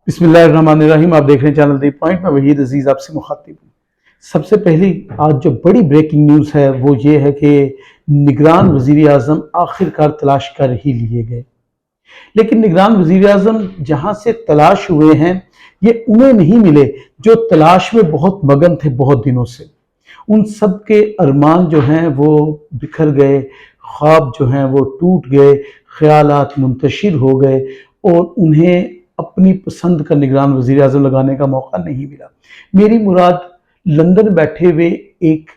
بسم اللہ الرحمن الرحیم. آپ دیکھ رہے ہیں چینل دی پوائنٹ. میں وحید عزیز آپ سے مخاطب ہوں. سب سے پہلی آج جو بڑی بریکنگ نیوز ہے وہ یہ ہے کہ نگران وزیر اعظم آخر کار تلاش کر ہی لیے گئے. لیکن نگران وزیر اعظم جہاں سے تلاش ہوئے ہیں یہ انہیں نہیں ملے جو تلاش میں بہت مگن تھے بہت دنوں سے. ان سب کے ارمان جو ہیں وہ بکھر گئے، خواب جو ہیں وہ ٹوٹ گئے، خیالات منتشر ہو گئے اور انہیں اپنی پسند کا نگران وزیر اعظم لگانے کا موقع نہیں ملا. میری مراد لندن بیٹھے ہوئے ایک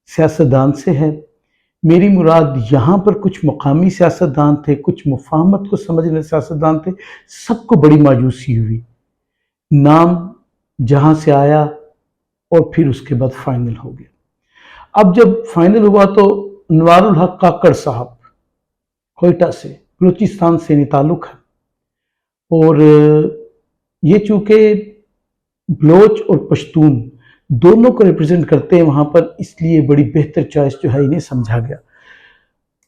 سیاستدان سے ہے. میری مراد یہاں پر کچھ مقامی سیاستدان تھے، کچھ مفاہمت کو سمجھنے سیاستدان تھے. سب کو بڑی مایوسی ہوئی. نام جہاں سے آیا اور پھر اس کے بعد فائنل ہو گیا. اب جب فائنل ہوا تو انوار الحق کاکڑ صاحب کوئٹہ سے، بلوچستان سے تعلق ہے، اور یہ چونکہ بلوچ اور پشتون دونوں کو ریپرزینٹ کرتے ہیں وہاں پر، اس لیے بڑی بہتر چوائس جو ہے انہیں سمجھا گیا.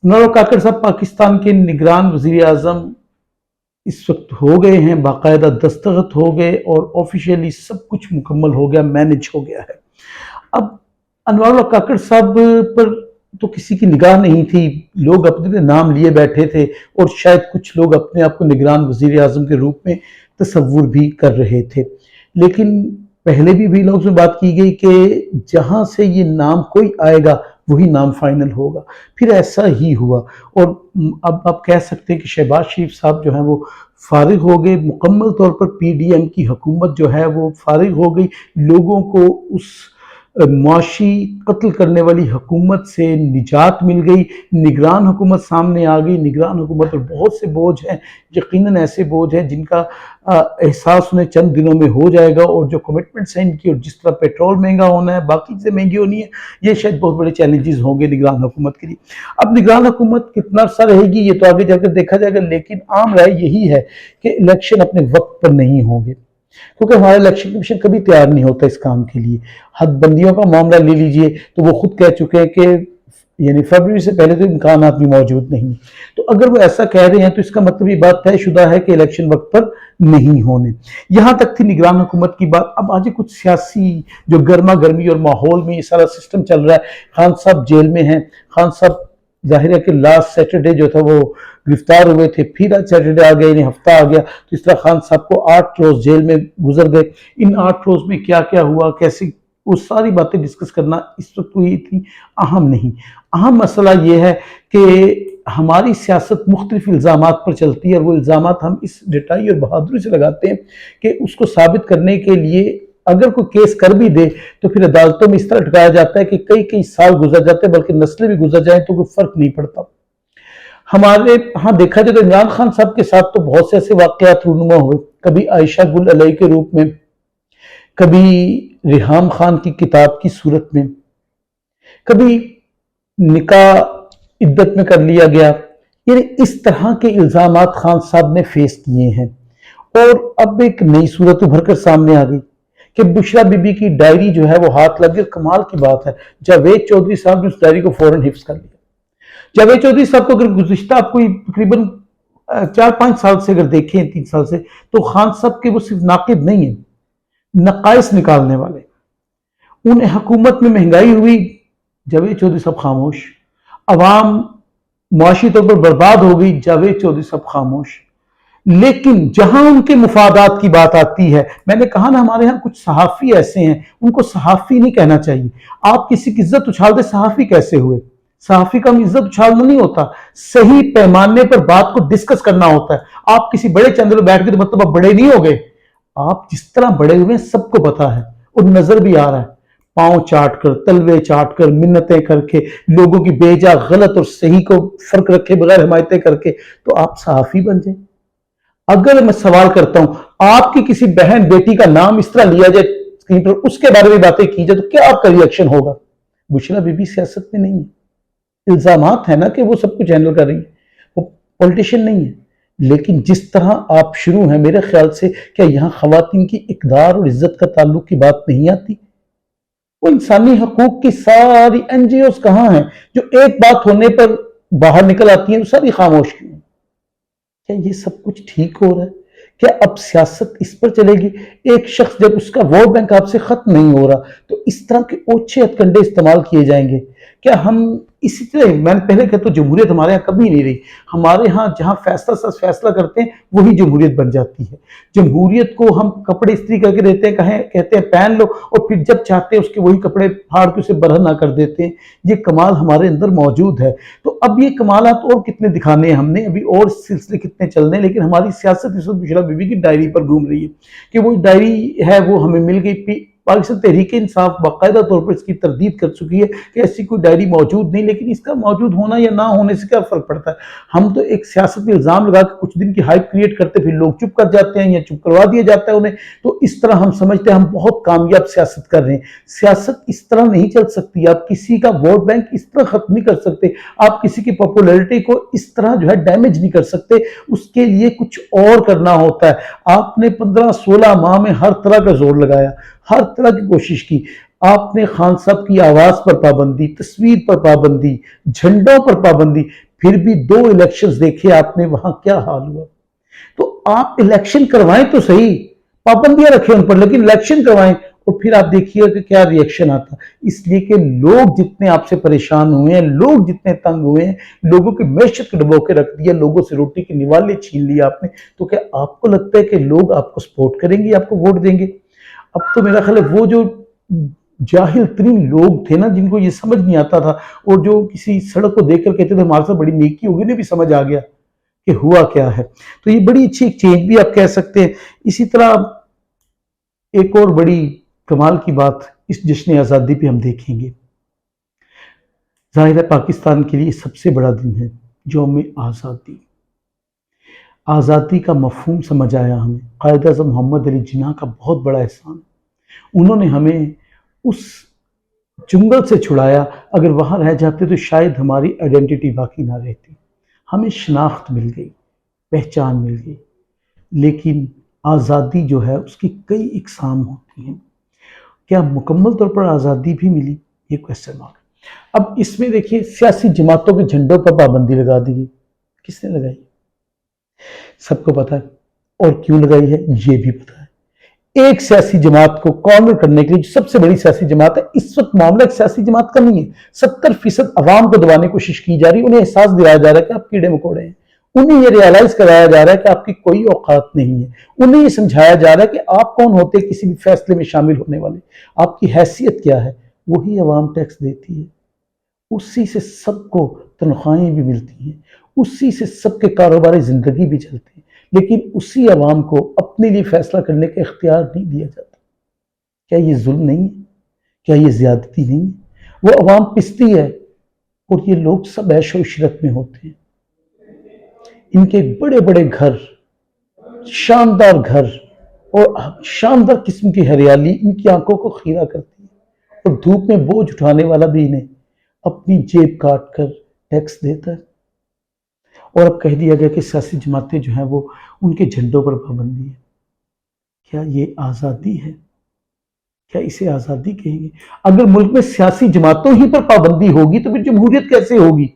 انوار کاکڑ صاحب پاکستان کے نگران وزیر اعظم اس وقت ہو گئے ہیں، باقاعدہ دستخط ہو گئے اور آفیشیلی سب کچھ مکمل ہو گیا، مینج ہو گیا ہے. اب انوار کاکڑ صاحب پر تو کسی کی نگاہ نہیں تھی، لوگ اپنے نام لیے بیٹھے تھے اور شاید کچھ لوگ اپنے آپ کو نگران وزیر اعظم کے روپ میں تصور بھی کر رہے تھے. لیکن پہلے بھی لوگوں سے بات کی گئی کہ جہاں سے یہ نام کوئی آئے گا وہی نام فائنل ہوگا. پھر ایسا ہی ہوا اور اب آپ کہہ سکتے ہیں کہ شہباز شریف صاحب جو ہیں وہ فارغ ہو گئے. مکمل طور پر پی ڈی ایم کی حکومت جو ہے وہ فارغ ہو گئی. لوگوں کو اس معاشی قتل کرنے والی حکومت سے نجات مل گئی. نگران حکومت سامنے آ گئی. نگران حکومت پر بہت سے بوجھ ہیں، یقیناً ایسے بوجھ ہیں جن کا احساس انہیں چند دنوں میں ہو جائے گا، اور جو کمٹمنٹس ہیں ان کی، اور جس طرح پیٹرول مہنگا ہونا ہے، باقی چیزیں مہنگی ہونی ہے، یہ شاید بہت بڑے چیلنجز ہوں گے نگران حکومت کے لیے. اب نگران حکومت کتنا عرصہ رہے گی یہ تو آگے جا کر دیکھا جائے گا، لیکن عام رائے یہی ہے کہ الیکشن اپنے وقت پر نہیں ہوں گے، کیونکہ ہمارا الیکشن کمیشن کبھی تیار نہیں ہوتا اس کام کے لیے. حد بندیوں کا معاملہ لے لیجئے تو وہ خود کہہ چکے ہیں کہ یعنی فروری سے پہلے تو امکانات بھی موجود نہیں. تو اگر وہ ایسا کہہ رہے ہیں تو اس کا مطلب یہ بات طے شدہ ہے کہ الیکشن وقت پر نہیں ہونے. یہاں تک تھی نگران حکومت کی بات. اب آج کچھ سیاسی جو گرما گرمی اور ماحول میں یہ سارا سسٹم چل رہا ہے. خان صاحب جیل میں ہیں. خان صاحب ظاہر ہے کہ لاسٹ سیٹرڈے جو تھا وہ گرفتار ہوئے تھے، پھر آج سیٹرڈے آ گیا، انہیں ہفتہ آ گیا. تو اس طرح خان صاحب کو 8 روز جیل میں گزر گئے. ان 8 روز میں کیا کیا ہوا، کیسے، وہ ساری باتیں ڈسکس کرنا اس وقت کوئی اتنی اہم نہیں. اہم مسئلہ یہ ہے کہ ہماری سیاست مختلف الزامات پر چلتی ہے، اور وہ الزامات ہم اس ڈٹائی اور بہادری سے لگاتے ہیں کہ اس کو ثابت کرنے کے لیے اگر کوئی کیس کر بھی دے تو پھر عدالتوں میں اس طرح ٹکایا جاتا ہے کہ کئی سال گزر جاتے ہیں، بلکہ نسلیں بھی گزر جائیں تو کوئی فرق نہیں پڑتا. ہمارے ہاں دیکھا جائے تو عمران خان صاحب کے ساتھ تو بہت سے ایسے واقعات رونما ہوئے، کبھی عائشہ گل علیہ کے روپ میں، کبھی ریحام خان کی کتاب کی صورت میں، کبھی نکاح عدت میں کر لیا گیا. یعنی اس طرح کے الزامات خان صاحب نے فیس کیے ہیں. اور اب ایک نئی صورت ابھر کر سامنے آ گئی کہ بشرا بی بی کی ڈائری جو ہے وہ ہاتھ لگ گئی. کمال کی بات ہے جاوید چودھری صاحب نے اس ڈائری کو فوراً حفظ کر لیا. جاوید چودھری صاحب کو اگر گزشتہ آپ کوئی تقریباً 4-5 سال سے اگر دیکھیں، 3 سال سے، تو خان صاحب کے وہ صرف ناقد نہیں ہیں، نقائص نکالنے والے. انہیں حکومت میں مہنگائی ہوئی، جاوید چودھری صاحب خاموش. عوام معاشی طور پر برباد ہو گئی، جاوید چودھری صاحب خاموش. لیکن جہاں ان کے مفادات کی بات آتی ہے، میں نے کہا نا ہمارے ہاں کچھ صحافی ایسے ہیں، ان کو صحافی نہیں کہنا چاہیے. آپ کسی کی عزت اچھال دے، صحافی کیسے ہوئے؟ صحافی کا عزت اچھالنا نہیں ہوتا، صحیح پیمانے پر بات کو ڈسکس کرنا ہوتا ہے. آپ کسی بڑے چینل پر بیٹھ کے تو مطلب آپ بڑے نہیں ہو گئے. آپ جس طرح بڑے ہوئے سب کو پتا ہے اور نظر بھی آ رہا ہے. پاؤں چاٹ کر، تلوے چاٹ کر، منتیں کر کے، لوگوں کی بیجا غلط اور صحیح کو فرق رکھے بغیر حمایتیں کر کے تو آپ صحافی بن جائیں. اگر میں سوال کرتا ہوں آپ کی کسی بہن بیٹی کا نام اس طرح لیا جائے اسکرین پر، اس کے بارے میں باتیں کی جائے، تو کیا آپ کا ریئیکشن ہوگا؟ بشرا بی بی سیاست میں نہیں ہے. الزامات ہیں نا کہ وہ سب کچھ ہینڈل کر رہی ہیں، وہ پولیٹیشین نہیں ہے. لیکن جس طرح آپ شروع ہیں، میرے خیال سے کیا یہاں خواتین کی اقدار اور عزت کا تعلق کی بات نہیں آتی؟ وہ انسانی حقوق کی ساری این جی اوز کہاں ہیں جو ایک بات ہونے پر باہر نکل آتی ہیں، وہ ساری خاموش کیوں ہیں؟ کیا یہ سب کچھ ٹھیک ہو رہا ہے؟ کیا اب سیاست اس پر چلے گی؟ ایک شخص جب اس کا ووٹ بینک آپ سے ختم نہیں ہو رہا تو اس طرح کے اوچھے ہتھ کنڈے استعمال کیے جائیں گے؟ کیا ہم اسی طرح، میں نے پہلے کہا تو جمہوریت ہمارے یہاں کبھی نہیں رہی. ہمارے ہاں جہاں فیصلہ سچ فیصلہ کرتے ہیں وہی جمہوریت بن جاتی ہے. جمہوریت کو ہم کپڑے استری کر کے دیتے ہیں، کہتے ہیں پہن لو، اور پھر جب چاہتے ہیں اس کے وہی کپڑے پھاڑ کے اسے برہنہ کر دیتے ہیں. یہ کمال ہمارے اندر موجود ہے. تو اب یہ کمالات اور کتنے دکھانے ہیں ہم نے، ابھی اور سلسلے کتنے چلنے ہیں، لیکن ہماری سیاست اس وقت بشرا بیوی کی ڈائری پر گھوم رہی ہے کہ وہ ڈائری ہے وہ ہمیں مل گئی. پاکستان تحریک انصاف باقاعدہ طور پر اس کی تردید کر چکی ہے کہ ایسی کوئی ڈائری موجود نہیں، لیکن اس کا موجود ہونا یا نہ ہونے سے کیا فرق پڑتا ہے؟ ہم تو ایک سیاست پہ الزام لگا کے کچھ دن کی ہائپ کریٹ کرتے پھر لوگ چپ کر جاتے ہیں یا چپ کروا دیا جاتا ہے انہیں. تو اس طرح ہم سمجھتے ہیں ہم بہت کامیاب سیاست کر رہے ہیں. سیاست اس طرح نہیں چل سکتی. آپ کسی کا ووٹ بینک اس طرح ختم نہیں کر سکتے. آپ کسی کی پاپولیرٹی کو اس طرح جو ہے ڈیمیج نہیں کر سکتے. اس کے لیے کچھ اور کرنا ہوتا ہے. آپ نے 15-16 ماہ میں ہر طرح کا زور لگایا، ہر طرح کی کوشش کی. آپ نے خان صاحب کی آواز پر پابندی، تصویر پر پابندی، جھنڈوں پر پابندی، پھر بھی 2 الیکشنز دیکھے آپ نے وہاں کیا حال ہوا. تو آپ الیکشن کروائیں تو صحیح، پابندیاں رکھیں ان پر، لیکن الیکشن کروائیں اور پھر آپ دیکھیے کہ کیا ری ایکشن آتا. اس لیے کہ لوگ جتنے آپ سے پریشان ہوئے ہیں، لوگ جتنے تنگ ہوئے ہیں، لوگوں کی معیشت کو ڈبو کے رکھ دیا، لوگوں سے روٹی کے نوالے چھین لیا آپ نے. تو کیا آپ کو لگتا ہے کہ لوگ آپ کو سپورٹ کریں گے، آپ کو ووٹ دیں گے؟ اب تو میرا خیال ہے وہ جو جاہل ترین لوگ تھے نا، جن کو یہ سمجھ نہیں آتا تھا اور جو کسی سڑک کو دیکھ کر کہتے تھے ہمارے ساتھ بڑی نیکی ہوگی، انہیں بھی سمجھ آ گیا کہ ہوا کیا ہے. تو یہ بڑی اچھی ایک چینج بھی آپ کہہ سکتے ہیں. اسی طرح ایک اور بڑی کمال کی بات اس جشن آزادی پہ ہم دیکھیں گے. ظاہر ہے پاکستان کے لیے سب سے بڑا دن ہے یوم آزادی. آزادی کا مفہوم سمجھ آیا ہمیں. قائد اعظم محمد علی جناح کا بہت بڑا احسان. انہوں نے ہمیں اس جنگل سے چھڑایا. اگر وہاں رہ جاتے تو شاید ہماری آئیڈینٹی باقی نہ رہتی. ہمیں شناخت مل گئی، پہچان مل گئی. لیکن آزادی جو ہے اس کی کئی اقسام ہوتی ہیں. کیا مکمل طور پر آزادی بھی ملی؟ یہ کوسچن مارک. اب اس میں دیکھیے سیاسی جماعتوں کے جھنڈوں پر پابندی لگا دی گئی. کس نے لگائی؟ سب کو پتا ہے. اور کیوں لگائی ہے یہ بھی پتا ہے. ایک سیاسی جماعت کو کارنر کرنے کے لیے، جو سب سے بڑی سیاسی جماعت ہے، اس وقت معاملہ ایک سیاسی جماعت کا نہیں ہے. 70% عوام کو دبانے کی کوشش کی جا رہی ہے. انہیں احساس دلایا جا رہا ہے کہ آپ کیڑے مکوڑے ہیں. انہیں یہ ریالائز کرایا جا رہا ہے کہ آپ کی کوئی اوقات نہیں ہے. انہیں یہ سمجھایا جا رہا ہے کہ آپ کون ہوتے کسی بھی فیصلے میں شامل ہونے والے، آپ کی حیثیت کیا ہے. وہی عوام ٹیکس دیتی ہے، اسی سے سب کو تنخواہیں بھی ملتی ہیں، اسی سے سب کے کاروباری زندگی بھی چلتے ہیں. لیکن اسی عوام کو اپنے لیے فیصلہ کرنے کا اختیار نہیں دیا جاتا. کیا یہ ظلم نہیں ہے؟ کیا یہ زیادتی نہیں ہے؟ وہ عوام پستی ہے اور یہ لوگ سب عیش و عشرت میں ہوتے ہیں. ان کے بڑے بڑے گھر، شاندار گھر اور شاندار قسم کی ہریالی ان کی آنکھوں کو خیرہ کرتی ہے. اور دھوپ میں بوجھ اٹھانے والا بھی انہیں اپنی جیب کاٹ کر ٹیکس دیتا ہے. اور اب کہہ دیا گیا کہ سیاسی جماعتیں جو ہیں وہ ان کے جھنڈوں پر پابندی ہے. کیا یہ آزادی ہے؟ کیا اسے آزادی کہیں گے؟ اگر ملک میں سیاسی جماعتوں ہی پر پابندی ہوگی تو پھر جمہوریت کیسے ہوگی؟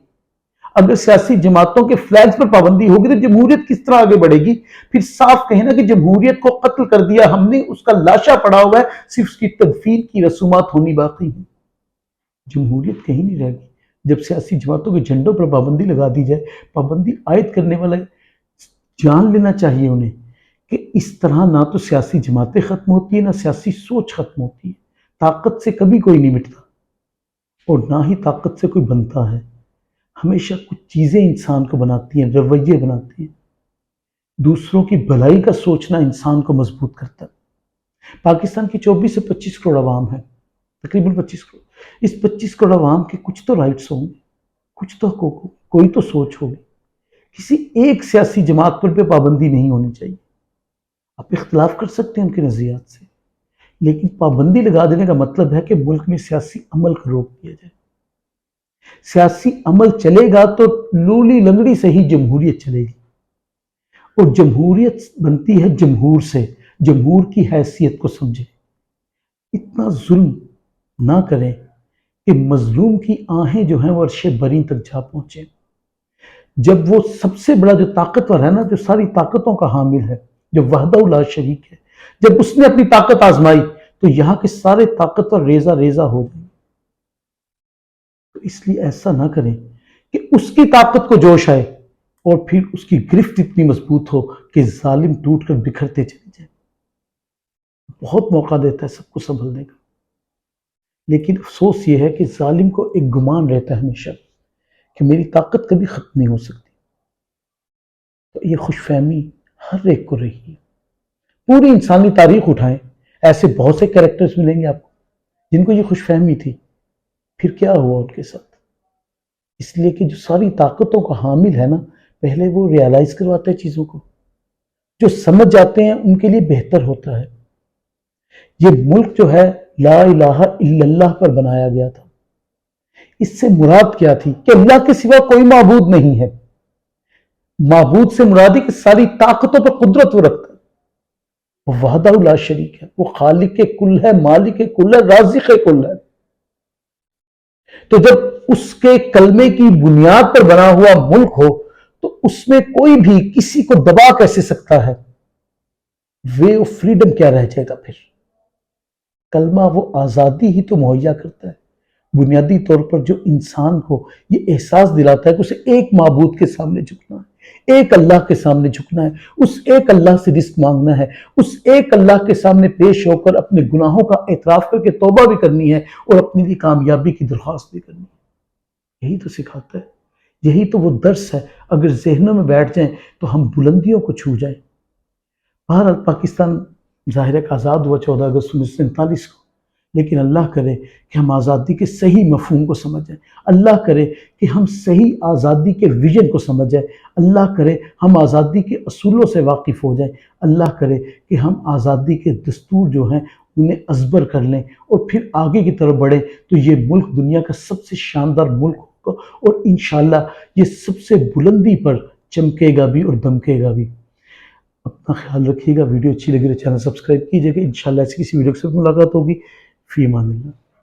اگر سیاسی جماعتوں کے فلیگز پر پابندی ہوگی تو جمہوریت کس طرح آگے بڑھے گی؟ پھر صاف کہیں نا کہ جمہوریت کو قتل کر دیا ہم نے، اس کا لاشا پڑا ہوا ہے، صرف اس کی تدفین کی رسومات ہونی باقی ہیں. جمہوریت کہیں نہیں رہ گی. جب سیاسی جماعتوں کے جھنڈوں پر پابندی لگا دی جائے، پابندی عائد کرنے والا جان لینا چاہیے انہیں کہ اس طرح نہ تو سیاسی جماعتیں ختم ہوتی ہیں، نہ سیاسی سوچ ختم ہوتی ہے. طاقت سے کبھی کوئی نہیں مٹتا اور نہ ہی طاقت سے کوئی بنتا ہے. ہمیشہ کچھ چیزیں انسان کو بناتی ہیں، رویے بناتی ہیں. دوسروں کی بھلائی کا سوچنا انسان کو مضبوط کرتا ہے. پاکستان کی 24 سے 25 کروڑ عوام ہے، تقریباً 25 کروڑ. اس 25 کروڑ عوام کے کچھ تو رائٹس ہوں گے، کچھ تو حقوق ہوں، کوئی تو سوچ ہوگی. کسی ایک سیاسی جماعت پر پہ پابندی نہیں ہونی چاہیے. آپ اختلاف کر سکتے ہیں ان کے نظریات سے، لیکن پابندی لگا دینے کا مطلب ہے کہ ملک میں سیاسی عمل کو روک دیا جائے. سیاسی عمل چلے گا تو لولی لنگڑی سے ہی جمہوریت چلے گی. اور جمہوریت بنتی ہے جمہور سے. جمہور کی حیثیت کو سمجھے. اتنا ظلم نہ کریں کہ مظلوم کی آہیں جو ہیں وہ عرش بریں تک جا پہنچے. جب وہ سب سے بڑا جو طاقتور ہے نا، جو ساری طاقتوں کا حامل ہے، جو وحدہ لا شریک ہے، جب اس نے اپنی طاقت آزمائی تو یہاں کے سارے طاقتور ریزہ ریزہ ہو گئے. تو اس لیے ایسا نہ کریں کہ اس کی طاقت کو جوش آئے اور پھر اس کی گرفت اتنی مضبوط ہو کہ ظالم ٹوٹ کر بکھرتے چلے جائیں. بہت موقع دیتا ہے سب کو سنبھلنے کا، لیکن افسوس یہ ہے کہ ظالم کو ایک گمان رہتا ہے ہمیشہ کہ میری طاقت کبھی ختم نہیں ہو سکتی. تو یہ خوش فہمی ہر ایک کو رہی ہے. پوری انسانی تاریخ اٹھائیں، ایسے بہت سے کریکٹرز ملیں گے آپ کو جن کو یہ خوش فہمی تھی، پھر کیا ہوا ان کے ساتھ. اس لیے کہ جو ساری طاقتوں کا حامل ہے نا، پہلے وہ ریالائز کرواتا ہے چیزوں کو، جو سمجھ جاتے ہیں ان کے لیے بہتر ہوتا ہے. یہ ملک جو ہے لا الہ الا اللہ پر بنایا گیا تھا. اس سے مراد کیا تھی کہ اللہ کے سوا کوئی معبود نہیں ہے. معبود سے مراد ہے کہ ساری طاقتوں پر قدرت وہ رکھتا ہے، وہ وحدہ لا شریک ہے، وہ خالق کل ہے، مالک کل ہے، رازق کل ہے. تو جب اس کے کلمے کی بنیاد پر بنا ہوا ملک ہو تو اس میں کوئی بھی کسی کو دبا کیسے سکتا ہے؟ وے آف فریڈم کیا رہ جائے گا پھر؟ کلمہ وہ آزادی ہی تو مہیا کرتا ہے، بنیادی طور پر جو انسان کو یہ احساس دلاتا ہے کہ اسے ایک معبود کے سامنے جھکنا ہے، ایک اللہ کے سامنے جھکنا ہے، اس ایک اللہ سے رزق مانگنا ہے، اس ایک اللہ کے سامنے پیش ہو کر اپنے گناہوں کا اعتراف کر کے توبہ بھی کرنی ہے اور اپنی لیے کامیابی کی درخواست بھی کرنی ہے. یہی تو سکھاتا ہے، یہی تو وہ درس ہے. اگر ذہنوں میں بیٹھ جائیں تو ہم بلندیوں کو چھو جائیں. بہرحال پاکستان ظاہر ہے کہ آزاد ہوا 14 اگست 1947 کو، لیکن اللہ کرے کہ ہم آزادی کے صحیح مفہوم کو سمجھ جائیں. اللہ کرے کہ ہم صحیح آزادی کے ویژن کو سمجھ جائیں. اللہ کرے ہم آزادی کے اصولوں سے واقف ہو جائیں. اللہ کرے کہ ہم آزادی کے دستور جو ہیں انہیں ازبر کر لیں اور پھر آگے کی طرف بڑھیں تو یہ ملک دنیا کا سب سے شاندار ملک ہوگا اور انشاءاللہ یہ سب سے بلندی پر چمکے گا بھی اور دمکے گا بھی. اپنا خیال رکھیے گا. ویڈیو اچھی لگی تو چینل سبسکرائب کیجیے گا. انشاءاللہ ایسی کسی ویڈیو سے ملاقات ہوگی. فی امان اللہ.